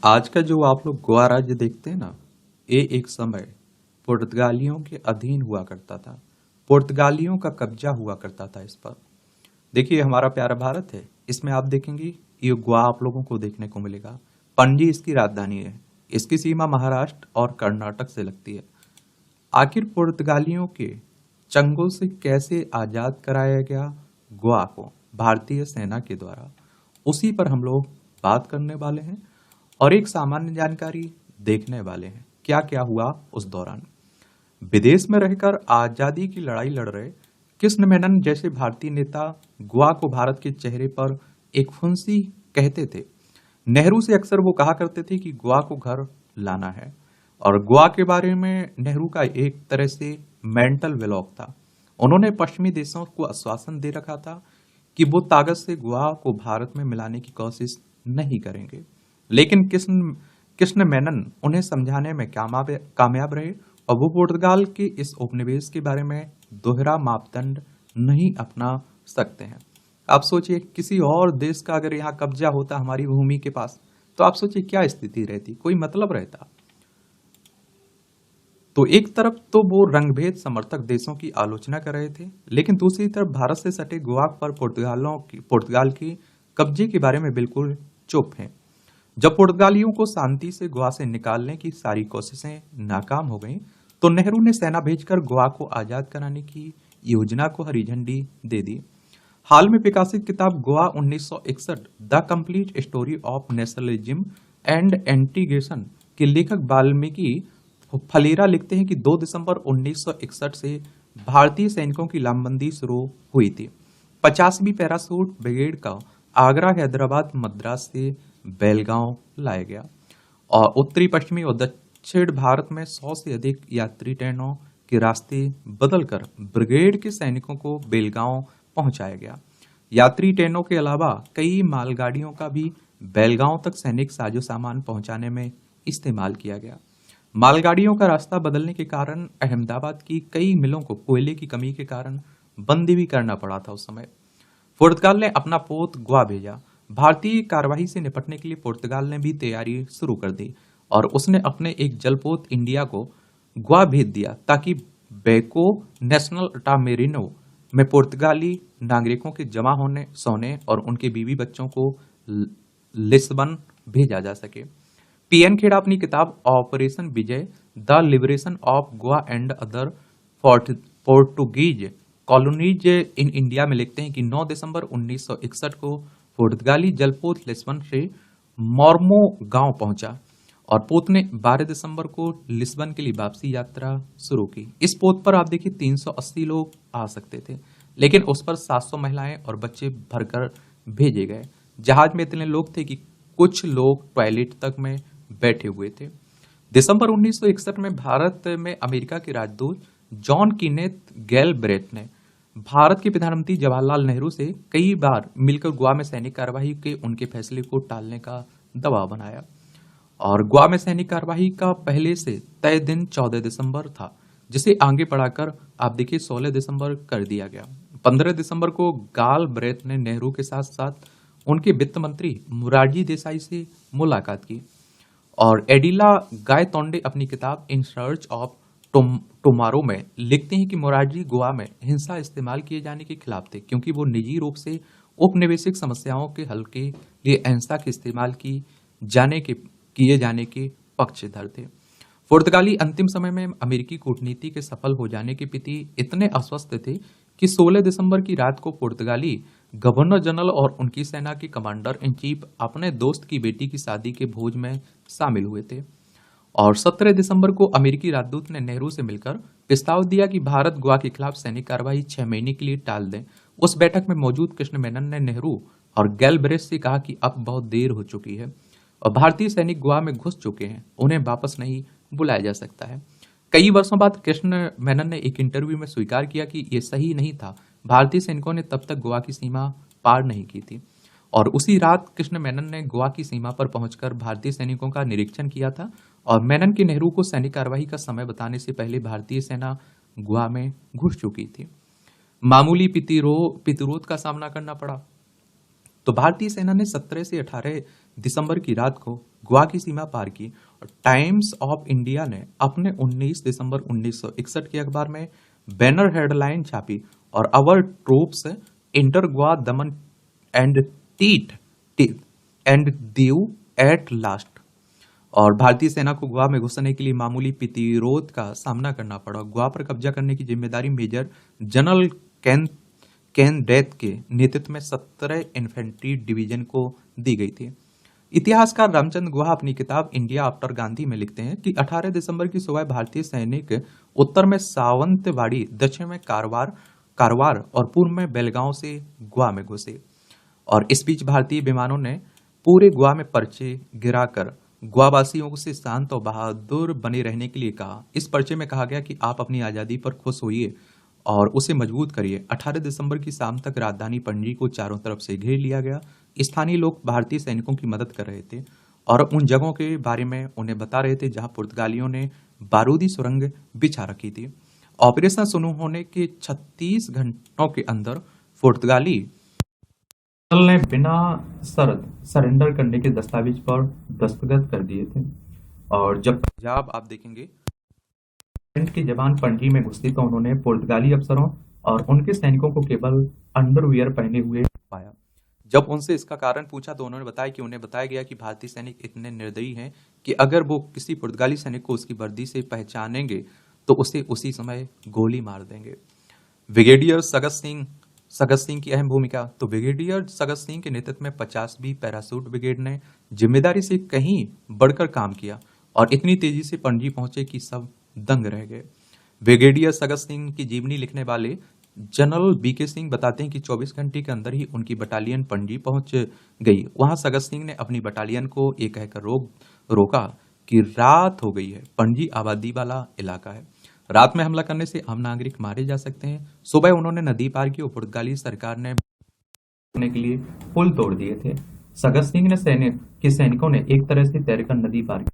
आज का जो आप लोग गोवा राज्य देखते हैं ना, ये एक समय पुर्तगालियों के अधीन हुआ करता था। पुर्तगालियों का कब्जा हुआ करता था इस पर। देखिए हमारा प्यारा भारत है, इसमें आप देखेंगे ये गोवा आप लोगों को देखने को मिलेगा। पणजी इसकी राजधानी है। इसकी सीमा महाराष्ट्र और कर्नाटक से लगती है। आखिर पुर्तगालियों के चंगुल से कैसे आजाद कराया गया गोवा को भारतीय सेना के द्वारा, उसी पर हम लोग बात करने वाले हैं और एक सामान्य जानकारी देखने वाले हैं क्या क्या हुआ उस दौरान। विदेश में रहकर आजादी की लड़ाई लड़ रहे कृष्ण मेनन जैसे भारतीय नेता गोवा को भारत के चेहरे पर एक फुंसी कहते थे। नेहरू से अक्सर वो कहा करते थे कि गोवा को घर लाना है, और गोवा के बारे में नेहरू का एक तरह से मेंटल ब्लॉक था। उन्होंने पश्चिमी देशों को आश्वासन दे रखा था कि वो ताकत से गोवा को भारत में मिलाने की कोशिश नहीं करेंगे, लेकिन कृष्ण कृष्ण मेनन उन्हें समझाने में कामयाब रहे और वो पुर्तगाल के इस उपनिवेश के बारे में दोहरा मापदंड नहीं अपना सकते हैं। आप सोचिए किसी और देश का अगर यहाँ कब्जा होता हमारी भूमि के पास, तो आप सोचिए क्या स्थिति रहती, कोई मतलब रहता। तो एक तरफ तो वो रंगभेद समर्थक देशों की आलोचना कर रहे थे, लेकिन दूसरी तरफ भारत से सटे गोवा पर पुर्तगाल के कब्जे के बारे में बिल्कुल चुप हैं। जब पुर्तगालियों को शांति से गोवा से निकालने की सारी कोशिशें नाकाम हो गईं, तो नेहरू ने सेना भेजकर गोवा को आजाद कराने की योजना को हरी झंडी दे दी। हाल में प्रकाशित किताब Goa 1961 the complete story of nationalism and integration के लेखक वाल्मीकि फलेरा लिखते हैं कि 2 दिसंबर 1961 से भारतीय सैनिकों की लामबंदी शुरू हुई थी। 50वीं पैराशूट ब्रिगेड का आगरा, हैदराबाद, मद्रास से बेलगांव लाया गया और उत्तरी, पश्चिमी और दक्षिण भारत में 100 से अधिक यात्री ट्रेनों के रास्ते बदलकर ब्रिगेड के सैनिकों को बेलगांव पहुंचाया गया। यात्री ट्रेनों के अलावा कई मालगाड़ियों का भी बेलगांव तक सैनिक साजो सामान पहुंचाने में इस्तेमाल किया गया। मालगाड़ियों का रास्ता बदलने के कारण अहमदाबाद की कई मिलों को कोयले की कमी के कारण बंद भी करना पड़ा था उस समय। पुर्तगाल ने अपना पोत गोवा भेजा। भारतीय कार्यवाही से निपटने के लिए पुर्तगाल ने भी तैयारी शुरू कर दी और उसने अपने एक जलपोत इंडिया को गोवा भेज दिया ताकि बेको नेशनल टामेरिनो में पुर्तगाली नागरिकों के जमा होने, सोने और उनके बीवी बच्चों को लिस्बन भेजा जा सके। पीएन खेड़ा अपनी किताब operation Vijay the liberation of Goa and other Portuguese colonies in India में लिखते हैं कि 9 दिसंबर 1961 को पुर्तगाली जलपोत लिस्बन से मोरमो गांव पहुंचा और पोत ने 12 दिसंबर को लिस्बन के लिए वापसी यात्रा शुरू की। इस पोत पर आप देखिए 380 लोग आ सकते थे, लेकिन उस पर 700 महिलाएं और बच्चे भरकर भेजे गए। जहाज में इतने लोग थे कि कुछ लोग टॉयलेट तक में बैठे हुए थे। दिसंबर 1961 में भारत में अमेरिका के राजदूत जॉन कीनेथ गैलब्रेथ ने भारत के प्रधानमंत्री जवाहरलाल नेहरू से कई बार मिलकर गोवा में सैनिक कार्यवाही के उनके फैसले को टालने का दबाव बनाया और गोवा में सैनिक कार्यवाही का पहले से तय दिन 14 दिसंबर था, जिसे आगे बढ़ाकर आप देखिए 16 दिसंबर कर दिया गया। 15 दिसंबर को गैलब्रेथ ने नेहरू के साथ साथ उनके वित्त मंत्री मोरारजी देसाई से मुलाकात की और एडिला गायतोंडे अपनी किताब इन सर्च ऑफ टुमारो में लिखते हैं कि मोरारजी गोवा में हिंसा इस्तेमाल किए जाने के खिलाफ थे, क्योंकि वो निजी रूप से औपनिवेशिक समस्याओं के हल के लिए अहिंसा के इस्तेमाल किए जाने के पक्षधर थे। पुर्तगाली अंतिम समय में अमेरिकी कूटनीति के सफल हो जाने के प्रति इतने आश्वस्त थे कि 16 दिसंबर की रात को पुर्तगाली गवर्नर जनरल और उनकी सेना के कमांडर इन चीफ अपने दोस्त की बेटी की शादी के भोज में शामिल हुए थे और 17 दिसंबर को अमेरिकी राजदूत ने नेहरू से मिलकर प्रस्ताव दिया कि भारत गोवा के खिलाफ सैनिक कार्रवाई 6 महीने के लिए टाल दें। उस बैठक में मौजूद कृष्ण मेनन ने नेहरू और गैलब्रेथ से कहा कि अब बहुत देर हो चुकी है और भारतीय सैनिक गोवा में घुस चुके हैं, उन्हें वापस नहीं बुलाया जा सकता है। कई वर्षों बाद कृष्ण मेनन ने एक इंटरव्यू में स्वीकार किया कि यह सही नहीं था, भारतीय सैनिकों ने तब तक गोवा की सीमा पार नहीं की थी और उसी रात कृष्ण मेनन ने गोवा की सीमा पर पहुंचकर भारतीय सैनिकों का निरीक्षण किया था और मेनन के नेहरू को सैनिक कार्रवाई का समय बताने से पहले भारतीय सेना गोवा में घुस चुकी थी। मामूली प्रतिरोध का सामना करना पड़ा तो भारतीय सेना ने 17 से 18 दिसंबर की रात को गोवा की सीमा पार की। टाइम्स ऑफ इंडिया ने अपने 19 दिसंबर 1961 के अखबार में बैनर हेडलाइन छापी और अवर troops inter Goa Daman and tit and Diu at last. और भारतीय सेना को गोवा में घुसने के लिए मामूली प्रतिरोध का सामना करना पड़ा। गोवा पर कब्जा करने की जिम्मेदारी मेजर जनरल कैन डेथ के नेतृत्व में 17 इन्फेंट्री डिवीजन को दी गई थी। इतिहासकार रामचंद्र गुहा अपनी किताब इंडिया आफ्टर गांधी में लिखते हैं कि 18 दिसंबर की सुबह भारतीय सैनिक उत्तर में सावंतवाड़ी, दक्षिण में कारवार और पूर्व में बेलगांव से गोवा में घुसे। और इस बीच भारतीय विमानों ने पूरे गोवा में पर्चे गिराकर गोवावासियों से शांत और बहादुर बने रहने के लिए कहा। इस पर्चे में कहा गया कि आप अपनी आजादी पर खुश होइए और उसे मजबूत करिए। 18 दिसंबर की शाम तक राजधानी पणजी को चारों तरफ से घेर लिया गया। स्थानीय लोग भारतीय सैनिकों की मदद कर रहे थे और उन जगहों के बारे में उन्हें बता रहे थे जहां पुर्तगालियों ने बारूदी सुरंग बिछा रखी थी। ऑपरेशन शुरू होने के 36 घंटों के अंदर पुर्तगाली दल ने बिना शर्त सरेंडर करने के दस्तावेज पर दस्तखत कर दिए थे। और जब पंजाब आप देखेंगे के जवान पणजी में घुसे तो उन्होंने पुर्तगाली अफसरों और उनके सैनिकों को केवल अंडरवियर पहने हुए पाया। जब उनसे इसका कारण पूछा तो उन्होंने बताया कि उन्हें बताया गया कि भारतीय सैनिक इतने निर्दयी हैं कि अगर वो किसी पुर्तगाली सैनिक को उसकी वर्दी से पहचानेंगे तो उसे उसी समय गोली मार देंगे। ब्रिगेडियर सगत सिंह की अहम भूमिका। तो ब्रिगेडियर सगत सिंह के नेतृत्व में 50वीं पैरासूट ब्रिगेड ने जिम्मेदारी से कहीं बढ़कर काम किया और इतनी तेजी से पणजी पहुंचे कि सब दंग रह गए। ब्रिगेडियर सगत सिंह की जीवनी लिखने वाले जनरल बीके सिंह बताते हैं कि 24 घंटे के अंदर ही उनकी बटालियन पणजी पहुंच गई। वहां सगत सिंह ने अपनी बटालियन को ये कहकर रोका कि रात हो गई है, पणजी आबादी वाला इलाका है, रात में हमला करने से आम नागरिक मारे जा सकते हैं। सुबह उन्होंने नदी पार की और पुर्तगाली सरकार ने करने के लिए पुल तोड़ दिए थे। सगत सिंह ने सैनिकों ने एक तरह से तैरकर नदी पार की।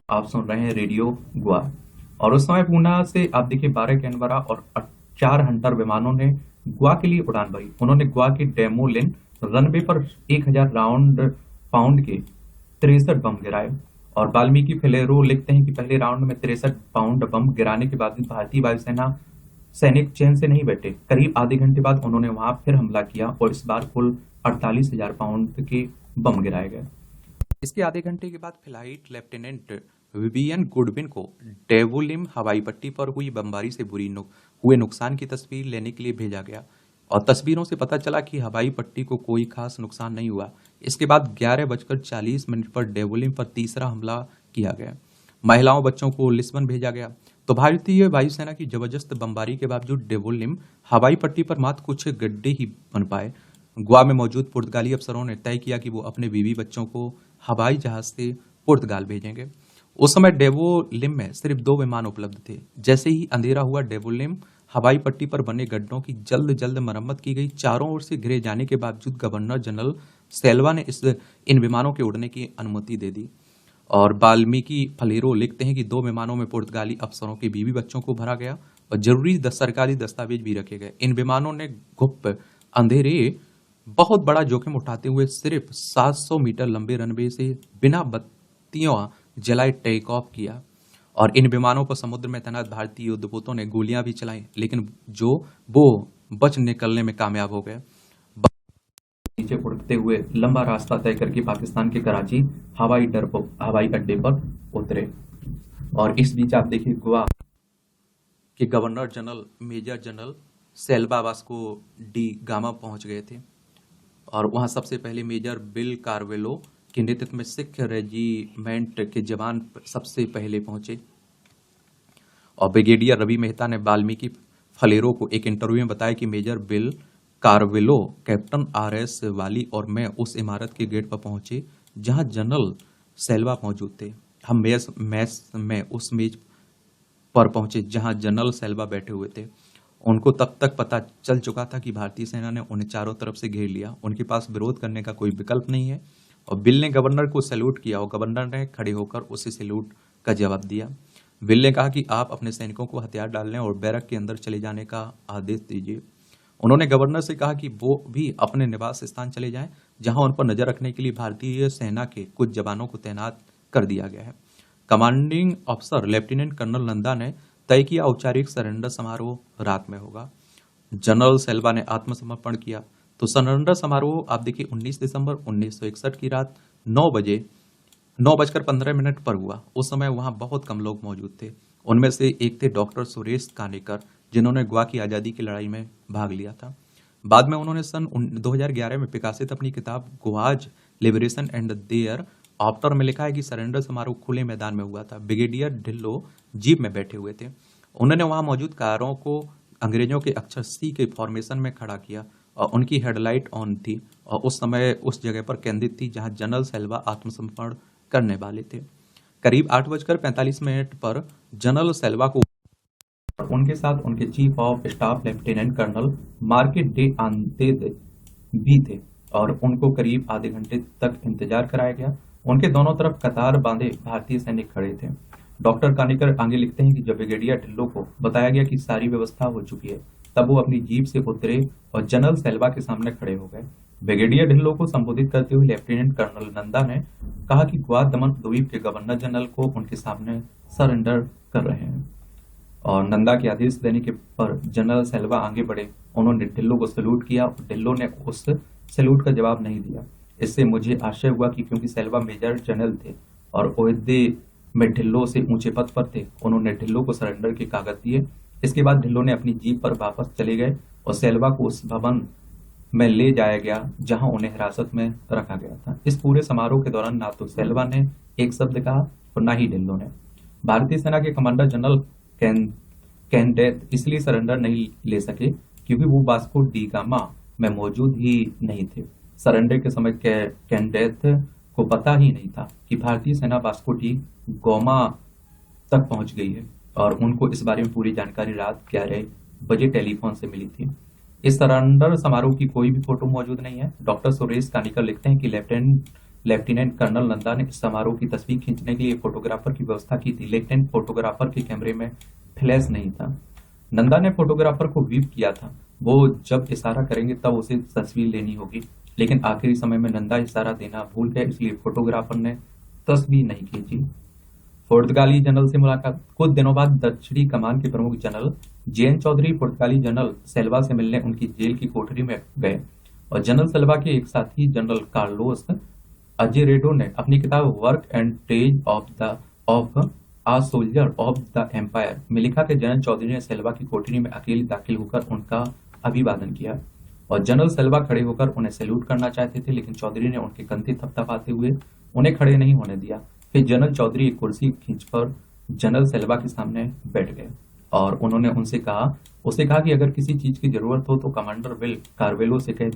आप सुन रहे हैं रेडियो गोवा। और उस समय पूना से आप देखिए 12 कैनबरा और 4 हंटर विमानों ने गोवा के लिए उड़ान भरी। उन्होंने गोवा के डेमोलिन रनवे पर 1000 राउंड पाउंड के 63 बम गिराए और वाल्मीकि फेलेरो लिखते हैं कि पहले राउंड में 63 पाउंड बम गिराने के बाद भारतीय वायुसेना सैनिक चैन से नहीं बैठे। करीब आधे घंटे बाद उन्होंने वहां फिर हमला किया और इस बार कुल 48,000 पाउंड के बम गिराए गए। इसके आधे घंटे के बाद फ्लाइट लेफ्टिनेंट विवियन गुडविन को डेवोलिम हवाई पट्टी पर हुई बमबारी से हुए नुकसान की तस्वीर लेने के लिए भेजा गया और तस्वीरों से पता चला कि हवाई पट्टी को कोई खास नुकसान नहीं हुआ। इसके बाद 11:40 पर डेवोलिम पर तीसरा हमला किया गया। महिलाओं बच्चों को लिस्बन भेजा गया। तो भारतीय वायुसेना की जबरदस्त बमबारी के बावजूद डेवोलिम हवाई पट्टी पर मात्र कुछ गड्ढे ही बन पाए। गोवा में मौजूद पुर्तगाली अफसरों ने तय किया कि वो अपने बीवी बच्चों को हवाई जहाज से पुर्तगाल भेजेंगे। उस समय डेवोलिम में सिर्फ 2 विमान उपलब्ध थे। जैसे ही अंधेरा हुआ, डेवोलिम हवाई पट्टी पर बने गड्ढों की जल्द मरम्मत की गई। चारों ओर से घिरे जाने के बावजूद गवर्नर जनरल सेल्वा ने इन विमानों के उड़ने की अनुमति दे दी। और वाल्मीकि फलेरो लिखते हैं कि 2 विमानों में पुर्तगाली अफसरों के बीवी बच्चों को भरा गया और जरूरी सरकारी दस्तावेज भी रखे गए। इन विमानों ने गुप्त अंधेरे बहुत बड़ा जोखिम उठाते हुए सिर्फ 700 मीटर लंबे रनवे से बिना बत्तियों जलाए टेक ऑफ किया और इन विमानों पर समुद्र में तैनात भारतीय युद्धपोतों ने गोलियां भी चलाई, लेकिन वो बच निकलने में कामयाब हो गए। नीचे उड़ते हुए लंबा रास्ता तय करके पाकिस्तान के कराची हवाई अड्डे पर उतरे। और इस बीच आप देखिए गोवा के governor general major general Silva Vasco da Gama पहुंच गए थे और वहां सबसे पहले मेजर बिल कार्वेलो के नेतृत्व में सिख रेजिमेंट के जवान सबसे पहले पहुंचे। और ब्रिगेडियर रवि मेहता ने वाल्मीकि फलेरो को एक इंटरव्यू में बताया कि मेजर बिल कार्वेलो, कैप्टन RS वाली और मैं उस इमारत के गेट पर पहुंचे जहां जनरल सेल्वा मौजूद थे। हम मैस में उस मेज पर पहुंचे जहां जनरल सेल्वा बैठे हुए थे। उनको तब तक पता चल चुका था कि भारतीय सेना ने उन्हें चारों तरफ से घेर लिया। उनके पास विरोध करने का कोई विकल्प नहीं है। और बिल ने गवर्नर को सैल्यूट किया और गवर्नर ने खड़े होकर उसे सैल्यूट का जवाब दिया। बिल ने कहा कि आप अपने सैनिकों को हथियार डालने और बैरक के अंदर चले जाने का आदेश दीजिए। उन्होंने गवर्नर से कहा कि वो भी अपने निवास स्थान चले जाएं, जहां उन पर नजर रखने के लिए भारतीय सेना के कुछ जवानों को तैनात कर दिया गया है। कमांडिंग अफसर लेफ्टिनेंट कर्नल नंदा ने तय किया औपचारिक सरेंडर समारोह रात में होगा। जनरल सेल्वा ने आत्मसमर्पण किया। तो सरेंडर समारोह आप देखिए 19 दिसंबर 1961 की रात 9:15 पर हुआ। उस समय वहां बहुत कम लोग मौजूद थे। उनमें से एक थे डॉक्टर सुरेश कानेकर, जिन्होंने गोवा की आजादी की लड़ाई में भाग लिया था। बाद में उन्होंने सन 2011 में प्रकाशित अपनी किताब Goa's liberation and thereafter में लिखा है कि सरेंडर समारोह खुले मैदान में हुआ था। ब्रिगेडियर ढिल्लो जीप में बैठे हुए थे। उन्होंने वहां मौजूद कारों को अंग्रेजों के अक्षर C के फॉर्मेशन में खड़ा किया और उनकी हेडलाइट ऑन थी और उस समय उस जगह पर केंद्रित थी जहां जनरल सेल्वा आत्मसमर्पण करने वाले थे। करीब 8:45 पर जनरल सेल्वा को उनके साथ उनके chief of staff lieutenant colonel मार्केट डे आंतेद भी थे और उनको करीब आधे घंटे तक इंतजार कराया गया। उनके दोनों तरफ कतार बांधे भारतीय सैनिक खड़े थे। डॉक्टर कानेकर आगे लिखते हैं कि जब ब्रिगेडियर ढिल्लो को बताया गया कि सारी व्यवस्था हो चुकी है, तब वो अपनी जीप से उतरे और जनरल सेल्वा के सामने खड़े हो गए। ब्रिगेडियर ढिल्लो को संबोधित करते हुए लेफ्टिनेंट कर्नल नंदा ने कहा कि गोवा दमन द्वीप के गवर्नर जनरल को उनके सामने सरेंडर कर रहे हैं। और नंदा के आदेश देने के पर जनरल सेल्वा आगे बढ़े। उन्होंने ढिल्लो को सैल्यूट किया और ढिल्लो ने उस सैल्यूट का जवाब नहीं दिया। इससे मुझे आश्चर्य हुआ कि क्योंकि सेल्वा मेजर जनरल थे और ओहदे में ढिल्लो से ऊंचे पद पर थे, उन्होंने ढिल्लो को सरेंडर के कागज दिए। इसके बाद ढिल्लो ने अपनी जीप पर वापस चले गए और सेल्वा को उस भवन में ले जाया गया जहां उन्हें हिरासत में रखा गया था। इस पूरे समारोह के दौरान ना तो सेल्वा ने एक शब्द कहा और ना ही ढिल्लो ने। भारतीय सेना के कमांडर जनरल कैंडेथ इसलिए सरेंडर नहीं ले सके क्योंकि वो वास्को डी गामा में मौजूद ही नहीं थे। सरेंडर के समय कैंडेथ को पता ही नहीं था कि भारतीय सेना वास्को डी गामा तक पहुंच गई है और उनको इस बारे में पूरी जानकारी रात 11 बजे टेलीफोन से मिली थी। इस सरेंडर समारोह की कोई भी फोटो मौजूद नहीं है। डॉक्टर सुरेश कानिकर लिखते हैं कि लेफ्टिनेंट कर्नल नंदा ने इस समारोह की तस्वीर खींचने के लिए फोटोग्राफर की व्यवस्था की थी, लेकिन फोटोग्राफर के कैमरे में फ्लैश नहीं था। नंदा ने फोटोग्राफर को व्हीप किया था, वो जब इशारा करेंगे तब उसे तस्वीर लेनी होगी, लेकिन आखिरी समय में नंदा इशारा देना भूल गए, इसलिए फोटोग्राफर ने तस भी नहीं खींची। पुर्तगाली जनरल से मुलाकात। कुछ दिनों बाद दक्षिणी कमान के प्रमुख जनरल जेएन चौधरी पुर्तगाली जनरल सेल्वा से मिलने उनकी जेल की कोठरी में गए और जनरल सेल्वा के एक साथी जनरल कार्लोस अजेरेडो ने अपनी किताब work and tears of a soldier of the empire में लिखा कि जनरल चौधरी ने सेल्वा की कोठरी में अकेले दाखिल होकर उनका अभिवादन किया और जनरल सेल्वा खड़े होकर उन्हें सैल्यूट करना चाहते थे, लेकिन चौधरी ने उनके कंधे थपथपाते हुए उन्हें खड़े नहीं होने दिया। फिर जनरल चौधरी एक कुर्सी खींचकर जनरल सेल्वा के सामने बैठ गए और उन्होंने उससे कहा कि अगर किसी चीज की जरूरत हो तो कमांडर विल कार्वेलो से कह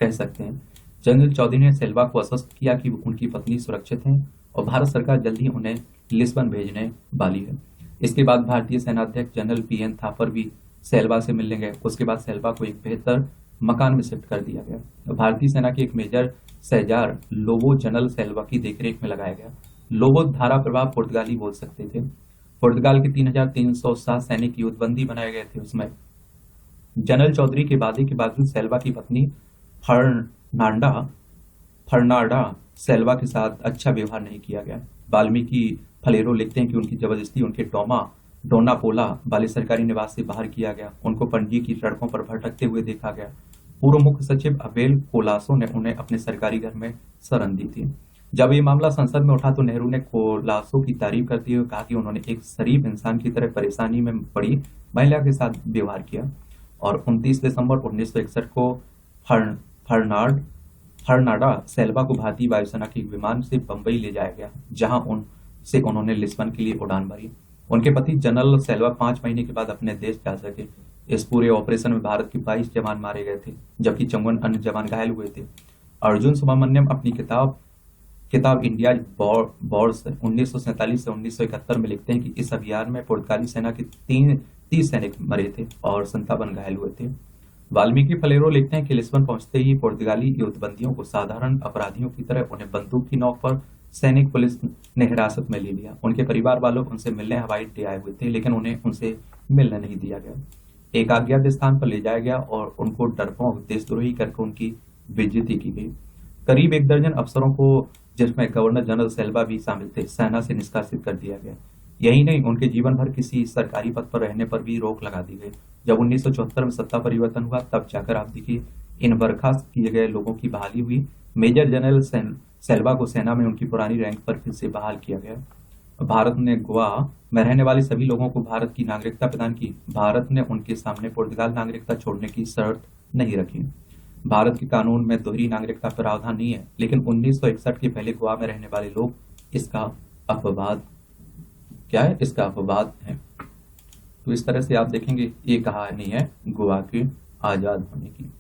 सकते हैं। जनरल चौधरी ने सेल्वा को आश्वस्त किया कि उनकी पत्नी सुरक्षित है और भारत सरकार जल्द ही उन्हें लिस्बन भेजने वाली है। इसके बाद भारतीय सेनाध्यक्ष जनरल पीएन थापर भी सेल्वा से मिलने गए। उसके बाद सेल्वा को एक बेहतर मकान में शिफ्ट कर दिया गया। भारतीय सेना के एक मेजर सेजार लोबो जनरल सेल्वा की देखरेख में लगाया गया। लोबो धारा प्रभाव पुर्तगाली बोल सकते थे। पुर्तगाल के 3,307 सैनिक युद्धबंदी बनाए गए थे। उसमें जनरल चौधरी के वादे के बावजूद सेल्वा की पत्नी फर्नांडा सेल्वा के साथ अच्छा व्यवहार नहीं किया गया। वाल्मीकि फलेरो लिखते हैं कि उनकी जबरदस्ती उनके डोनापोला वाले सरकारी निवास से बाहर किया गया। उनको पणजी की सड़कों पर भटकते हुए देखा गया। पूर्व मुख्य सचिव अबेल कोलासो ने उन्हें अपने सरकारी घर में शरण दी थी। जब ये मामला संसद में उठा तो नेहरू ने कोलासो की तारीफ करते हुए कहा कि उन्होंने एक शरीफ इंसान की तरह परेशानी में पड़ी महिला के साथ व्यवहार किया। और 29 दिसंबर 1961 को फर्नांडा सेल्वा को भारतीय वायुसेना के एक विमान से बंबई ले जाया गया, जहां उन्होंने लिस्बन के लिए उड़ान भरी। उनके पति जनरल सेल्वा 5 महीने के बाद अपने देश जा सके। इस पूरे ऑपरेशन में भारत के 22 जवान मारे गए थे, जबकि 54 अन्य जवान घायल हुए थे। अर्जुन सुब्रमण्यम अपनी किताब इंडिया वॉर्स 1947 से 1971 में लिखते हैं कि इस अभियान में पुर्तगाली सेना के 30 सैनिक मरे थे और 57 घायल हुए थे। वाल्मीकि फलेरो लिखते हैं कि लिस्बन पहुंचते ही पुर्तगाली युद्धबंदियों को साधारण अपराधियों की तरह उन्हें बंदूक की नोक पर सैनिक पुलिस ने हिरासत में ले लिया। उनके परिवार वालों उनसे मिलने हवाई अड्डे आए हुए थे, लेकिन उन्हें उनसे मिलने नहीं दिया गया। एक अज्ञात स्थान पर ले जाया गया और उनको डरपोक देशद्रोही करके उनकी बेइज्जती की गई। करीब 1 दर्जन अफसरों को, जिसमें गवर्नर जनरल सेल्वा भी शामिल थे, सेना से निष्कासित कर दिया गया। यही नहीं, उनके जीवन भर किसी सरकारी पद पर रहने पर भी रोक लगा दी गई। जब 1974 में सत्ता परिवर्तन हुआ तब जाकर आप देखिए इन बर्खास्त किए गए लोगों की बहाली हुई। मेजर जनरल सेल्वा को सेना में उनकी पुरानी रैंक पर फिर से बहाल किया गया। भारत ने गोवा में रहने वाले सभी लोगों को भारत की नागरिकता प्रदान की। भारत ने उनके सामने पुर्तगाल नागरिकता छोड़ने की शर्त नहीं रखी। भारत के कानून में दोहरी नागरिकता प्रावधान नहीं है, लेकिन 1961 के पहले गोवा में रहने वाले लोग इसका अपवाद है। तो इस तरह से आप देखेंगे ये कहानी है गोवा के आजाद होने की।